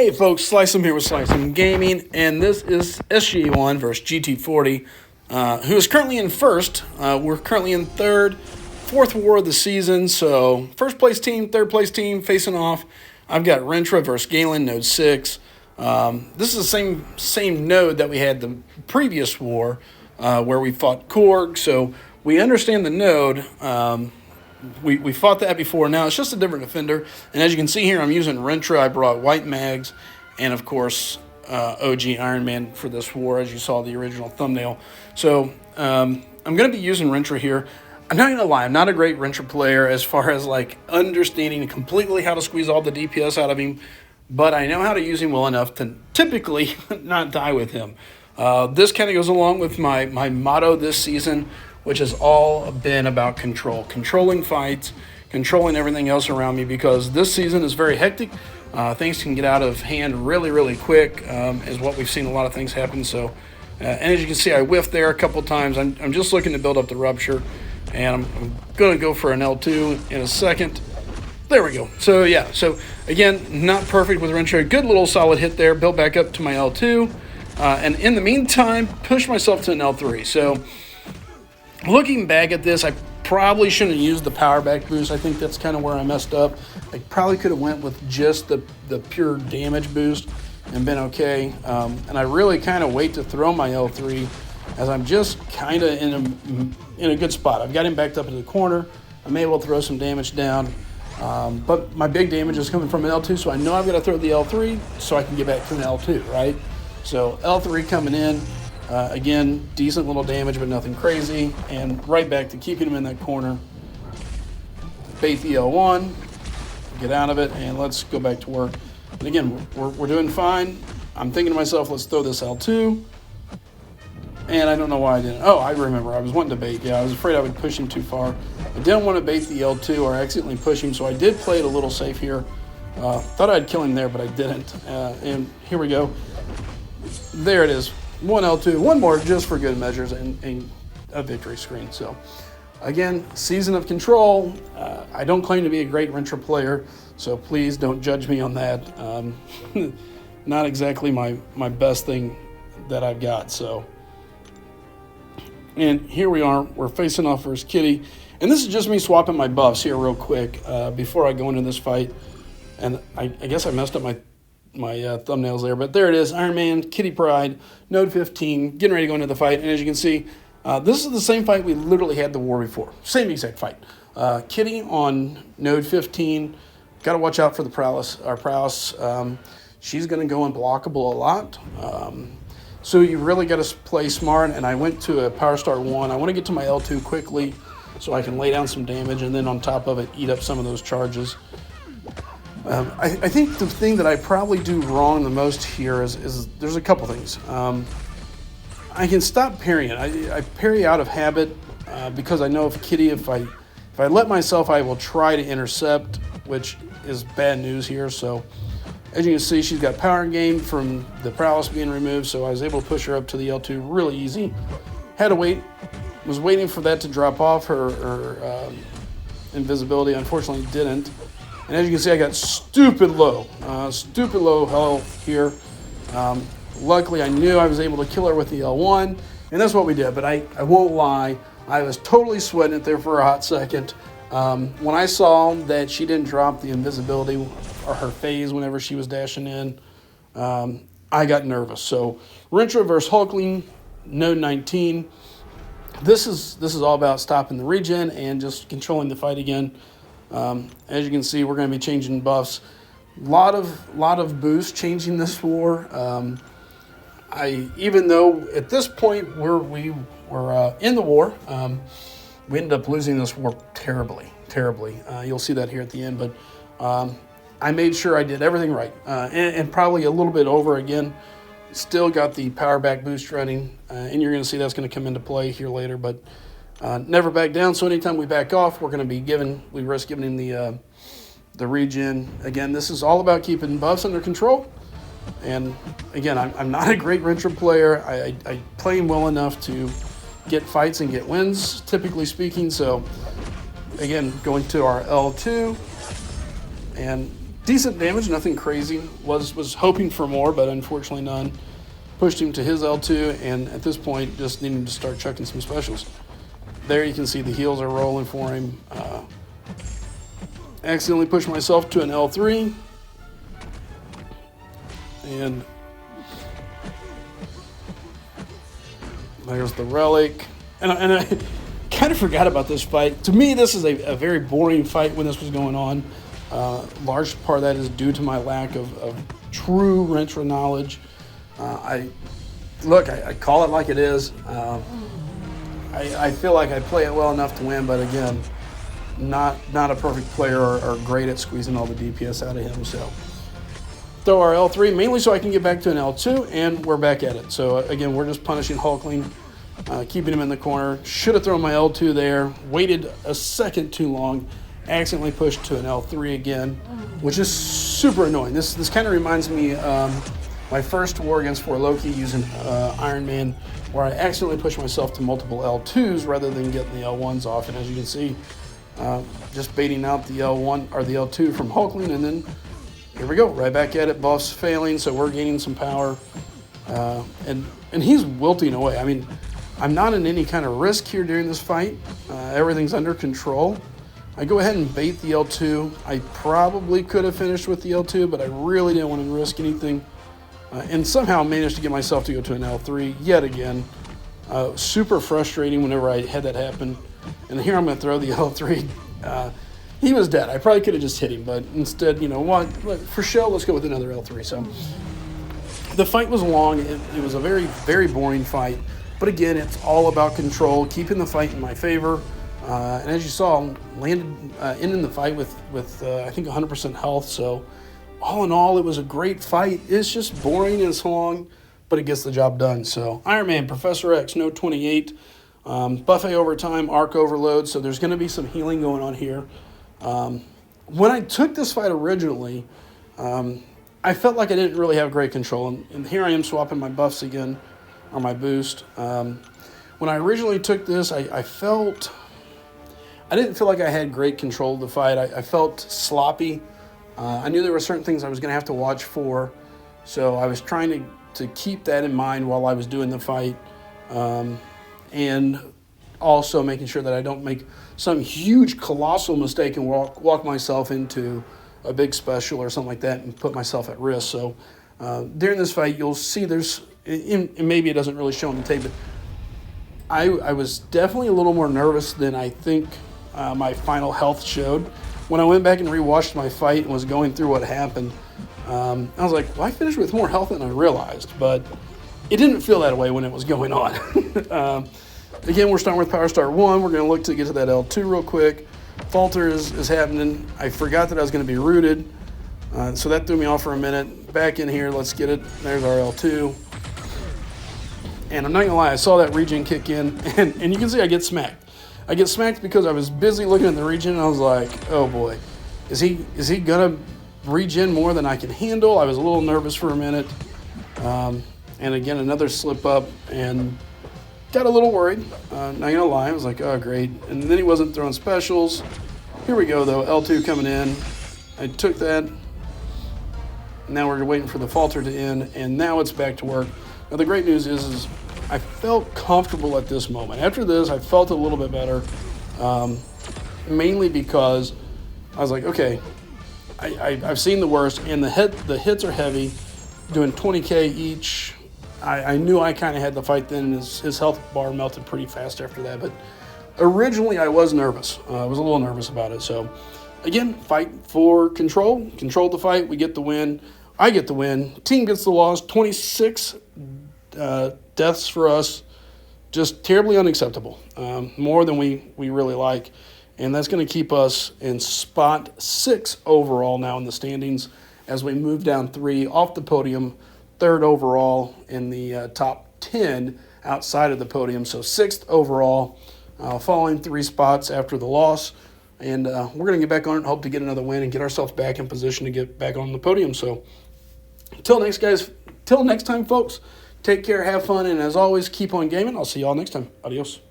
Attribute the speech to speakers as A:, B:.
A: Hey folks, Slice'em here with Slice'em Gaming, and this is SGA-1 versus GT40, who is currently in first. We're currently in third, fourth war of the season, so first place team, third place team facing off. I've got Rintrah Vs Galan, node 6. This is the same node that we had the previous war, where we fought Korg, so we understand the node. We fought that before. Now it's just a different defender. And as you can see here, I'm using Rintrah. I brought white mags and, of course, OG Iron Man for this war, as you saw the original thumbnail. So I'm going to be using Rintrah here. I'm not going to lie. I'm not a great Rintrah player as far as, like, understanding completely how to squeeze all the DPS out of him. But I know how to use him well enough to typically not die with him. This kind of goes along with my motto this season, which has all been about control. Controlling fights, controlling everything else around me, because this season is very hectic. Things can get out of hand really, really quick, is what we've seen a lot of things happen. So, and as you can see, I whiffed there a couple times. I'm just looking to build up the rupture, and I'm going to go for an L2 in a second. There we go. So, yeah. So, again, not perfect with Rintrah. Good little solid hit there. Built back up to my L2. And in the meantime, push myself to an L3. So, looking back at this, I probably shouldn't have used the power back boost. I think that's kind of where I messed up. I probably could have went with just the pure damage boost and been okay. And I really kind of wait to throw my L3 as I'm just kind of in a good spot. I've got him backed up in the corner. I'm able to throw some damage down. But my big damage is coming from an L2, so I know I've got to throw the L3 so I can get back to an L2, right? So L3 coming in. Again, decent little damage, but nothing crazy. And right back to keeping him in that corner. Bait the L1, get out of it, and let's go back to work. And again, we're doing fine. I'm thinking to myself, let's throw this L2. And I don't know why I didn't. Oh, I remember. I was wanting to bait. Yeah, I was afraid I would push him too far. I didn't want to bait the L2 or accidentally push him, so I did play it a little safe here. Thought I'd kill him there, but I didn't. And here we go. There it is. One L2, one more just for good measures, and a victory screen. So, again, season of control. I don't claim to be a great Rintrah player, so please don't judge me on that. Not exactly my best thing that I've got. So, and here we are. We're facing off versus Kitty, and this is just me swapping my buffs here real quick before I go into this fight. And I guess I messed up my thumbnails there, but there it is. Iron Man, Kitty Pride, node 15, getting ready to go into the fight. And as you can see, this is the same fight we literally had the war before. Same exact fight. Kitty on node 15. Got to watch out for the prowess. She's going to go unblockable a lot. So you really got to play smart. And I went to a Power Star 1. I want to get to my L2 quickly so I can lay down some damage, and then on top of it, eat up some of those charges. I think the thing that I probably do wrong the most here is there's a couple things. I can stop parrying. I parry out of habit because I know if Kitty, if I let myself, I will try to intercept, which is bad news here. So as you can see, she's got power gain from the prowess being removed, so I was able to push her up to the L2 really easy. Had to wait. Was waiting for that to drop off her invisibility. Unfortunately, didn't. And as you can see, I got stupid low health here. Luckily, I knew I was able to kill her with the L1, and that's what we did. But I won't lie, I was totally sweating it there for a hot second. When I saw that she didn't drop the invisibility or her phase whenever she was dashing in, I got nervous. So Rintrah Vs Hulkling, node 19. This is all about stopping the regen and just controlling the fight again. As you can see, we're going to be changing buffs. Lot of boosts changing this war. Even though at this point we were in the war, we ended up losing this war terribly. You'll see that here at the end, but I made sure I did everything right, and probably a little bit over again. Still got the power back boost running, and you're going to see that's going to come into play here later, but never back down. So anytime we back off, we risk giving him the regen. Again, this is all about keeping buffs under control. And again, I'm not a great Rintrah player. I play him well enough to get fights and get wins, typically speaking. So again, going to our L2, and Decent damage, nothing crazy. Was hoping for more, but unfortunately none. Pushed him to his L2, and at this point, just needing to start chucking some specials. There you can see the heals are rolling for him. Accidentally pushed myself to an L3. And there's the relic. And I kind of forgot about this fight. To me, this is a very boring fight when this was going on. Large part of that is due to my lack of true Rintrah knowledge. I call it like it is. I feel like I play it well enough to win, but again, not a perfect player or great at squeezing all the DPS out of him. So throw our L3 mainly so I can get back to an L2, and we're back at it. So again, we're just punishing Hulkling, keeping him in the corner. Should have thrown my L2 there. Waited a second too long. Accidentally pushed to an L3 again, which is super annoying. This kind of reminds me my first war against Loki using Iron Man, where I accidentally pushed myself to multiple L2s rather than getting the L1s off. And as you can see, just baiting out the L1 or the L2 from Hulkling, and then here we go, right back at it. Buffs failing, so we're gaining some power, and he's wilting away. I mean, I'm not in any kind of risk here during this fight. Everything's under control. I go ahead and bait the L2. I probably could have finished with the L2, but I really didn't want to risk anything. And somehow managed to get myself to go to an L3 yet again. Super frustrating whenever I had that happen. And here I'm going to throw the L3. He was dead. I probably could have just hit him, but instead, you know what? For show, let's go with another L3. So the fight was long. It was a very, very boring fight. But again, it's all about control, keeping the fight in my favor. And as you saw, ending the fight with I think 100% health. So all in all, it was a great fight. It's just boring and it's long, but it gets the job done. So Iron Man, Professor X, no 28, buffet overtime, arc overload. So there's going to be some healing going on here. When I took this fight originally, I felt like I didn't really have great control. And here I am swapping my buffs again, or my boost. When I originally took this, I didn't feel like I had great control of the fight. I felt sloppy. I knew there were certain things I was going to have to watch for, so I was trying to keep that in mind while I was doing the fight, and also making sure that I don't make some huge, colossal mistake and walk myself into a big special or something like that and put myself at risk. So during this fight, you'll see and maybe it doesn't really show on the tape, but I was definitely a little more nervous than I think my final health showed. When I went back and rewatched my fight and was going through what happened, I was like, well, I finished with more health than I realized, but it didn't feel that way when it was going on. Again, we're starting with Power Star 1. We're going to look to get to that L2 real quick. Falter is happening. I forgot that I was going to be rooted, so that threw me off for a minute. Back in here, let's get it. There's our L2. And I'm not going to lie, I saw that regen kick in, and you can see I get smacked. I get smacked because I was busy looking at the regen, and I was like, oh boy, is he going to regen more than I can handle? I was a little nervous for a minute. And again, another slip up, and got a little worried. Not going to lie, I was like, oh great. And then he wasn't throwing specials. Here we go though, L2 coming in. I took that. Now we're waiting for the falter to end, and now it's back to work. Now the great news is I felt comfortable at this moment. After this, I felt a little bit better, mainly because I was like, okay, I've seen the worst, and the hits are heavy, doing 20K each. I knew I kind of had the fight then. His health bar melted pretty fast after that, but originally I was nervous. I was a little nervous about it. So again, fight for control. Controlled the fight. We get the win. I get the win. Team gets the loss. 26 deaths for us. Just terribly unacceptable. More than we really like. And that's going to keep us in spot 6 overall now in the standings as we move down 3 off the podium, 3rd overall in the top 10 outside of the podium. So 6th overall, falling 3 spots after the loss. And we're going to get back on it and hope to get another win and get ourselves back in position to get back on the podium. So till next time, folks, take care, have fun, and as always, keep on gaming. I'll see y'all next time. Adios.